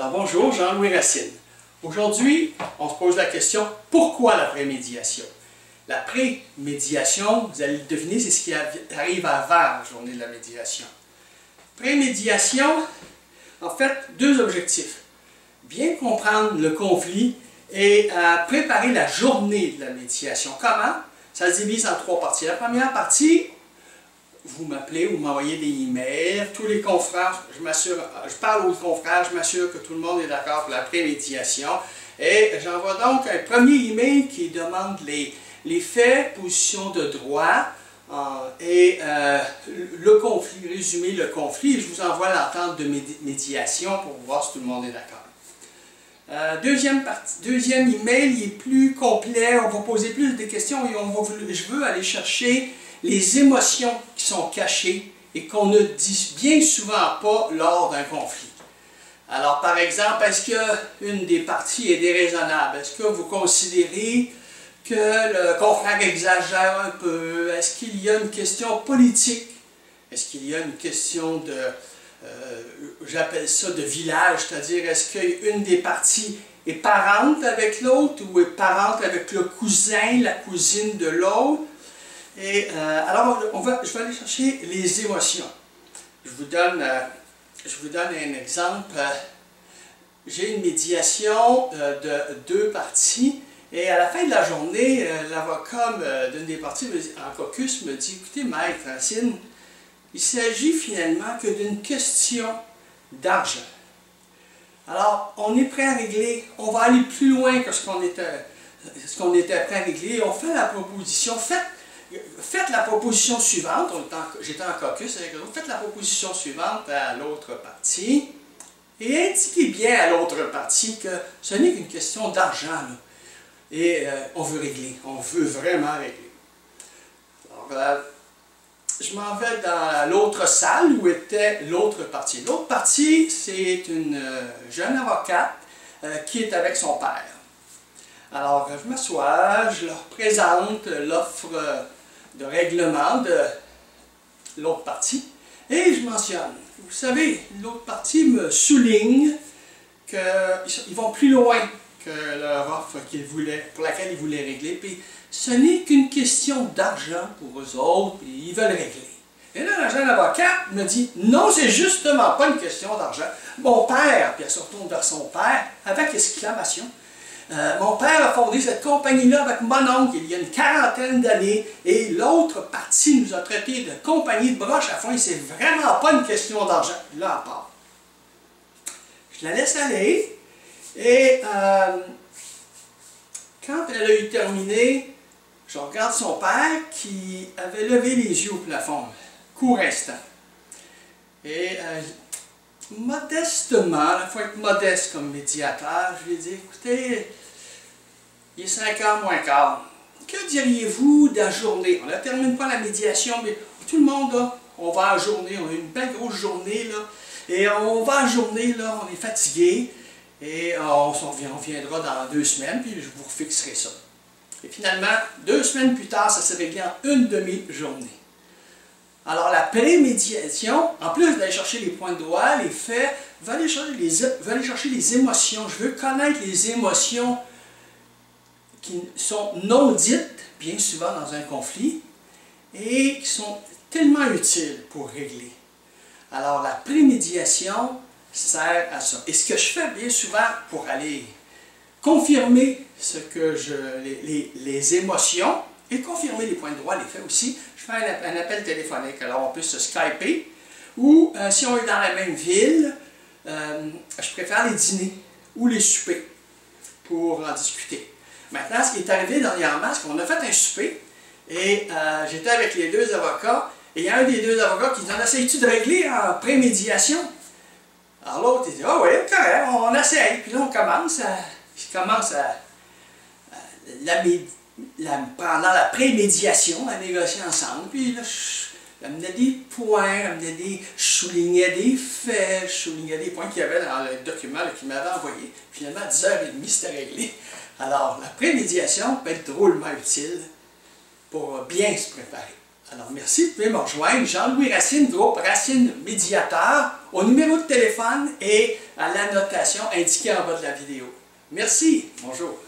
Alors bonjour, Jean-Louis Racine. Aujourd'hui, on se pose la question, pourquoi la prémédiation? La prémédiation, vous allez le deviner, c'est ce qui arrive avant la journée de la médiation. Prémédiation, en fait, deux objectifs. Bien comprendre le conflit et préparer la journée de la médiation. Comment? Ça se divise en trois parties. La première partie, vous m'appelez, vous m'envoyez des emails, tous les confrères, je parle aux confrères, je m'assure que tout le monde est d'accord pour la prémédiation. Et j'envoie donc un premier email qui demande les faits, position de droit et le conflit, résumer le conflit. Et je vous envoie l'entente de médiation pour voir si tout le monde est d'accord. Deuxième email, il est plus complet, on va poser plus de questions et je veux aller chercher les émotions qui sont cachées et qu'on ne dit bien souvent pas lors d'un conflit. Alors, par exemple, est-ce qu'une des parties est déraisonnable? Est-ce que vous considérez que le confrère exagère un peu? Est-ce qu'il y a une question politique? Est-ce qu'il y a une question de, j'appelle ça de village, c'est-à-dire est-ce qu'une des parties est parente avec l'autre ou est parente avec le cousin, la cousine de l'autre? Et alors, je vais aller chercher les émotions. Je vous donne un exemple. J'ai une médiation de deux parties et à la fin de la journée, l'avocat d'une des parties en caucus me dit « Écoutez, maître Racine, il s'agit finalement que d'une question d'argent. Alors, on est prêt à régler, on va aller plus loin que ce qu'on était prêt à régler. On fait la proposition, faites la proposition suivante, j'étais en caucus avec l'autre, faites la proposition suivante à l'autre partie et indiquez bien à l'autre partie que ce n'est qu'une question d'argent. Et on veut régler, on veut vraiment régler. Alors, je m'en vais dans l'autre salle où était l'autre partie. L'autre partie, c'est une jeune avocate qui est avec son père. Alors, je m'assois, je leur présente l'offre de règlement de l'autre partie et je mentionne. Vous savez, l'autre partie me souligne qu'ils vont plus loin que leur offre pour laquelle ils voulaient régler. Puis ce n'est qu'une question d'argent pour eux autres, puis ils veulent régler. Et là, la jeune avocate me dit, non, c'est justement pas une question d'argent. Mon père, puis elle se retourne vers son père avec exclamation. Mon père a fondé cette compagnie-là avec mon oncle il y a une quarantaine d'années et l'autre partie nous a traités de compagnie de broche à foin. C'est vraiment pas une question d'argent. Là, à part. Je la laisse aller et quand elle a eu terminé, je regarde son père qui avait levé les yeux au plafond, court instant. Et modestement, il faut être modeste comme médiateur, je lui ai dit, écoutez, il est 5h moins quart. Que diriez-vous de la journée? On ne termine pas la médiation, mais tout le monde, là, on va à la journée, on a une belle grosse journée, là, et on va à la journée, là, on est fatigué, et on reviendra dans 2 semaines, puis je vous refixerai ça. Et finalement, 2 semaines plus tard, ça s'est réglé en une demi-journée. Alors la prémédiation, en plus d'aller chercher les points de droit, les faits, va aller chercher les émotions. Je veux connaître les émotions qui sont non dites, bien souvent dans un conflit, et qui sont tellement utiles pour régler. Alors la prémédiation sert à ça. Et ce que je fais bien souvent pour aller confirmer les émotions et confirmer les points de droit, les faits aussi, je fais un appel téléphonique. Alors on peut se skyper ou si on est dans la même ville, je préfère les dîners ou les soupers pour en discuter. Maintenant, ce qui est arrivé dernièrement, c'est qu'on a fait un souper et j'étais avec les 2 avocats et il y a un des 2 avocats qui dit « On essaye-tu de régler en prémédiation? » Alors l'autre, il dit « Ah oui, correct, on essaye. » Puis là, on commence pendant la prémédiation, à négocier ensemble. Puis là, elle me donnait des points, je soulignais des faits, je soulignais des points qu'il y avait dans le document qu'il m'avait envoyé. Finalement, à 10h30, c'était réglé. Alors, la prémédiation peut être drôlement utile pour bien se préparer. Alors merci, vous pouvez me rejoindre, Jean-Louis Racine, groupe Racine Médiateur, au numéro de téléphone et à l'annotation indiquée en bas de la vidéo. Merci, bonjour.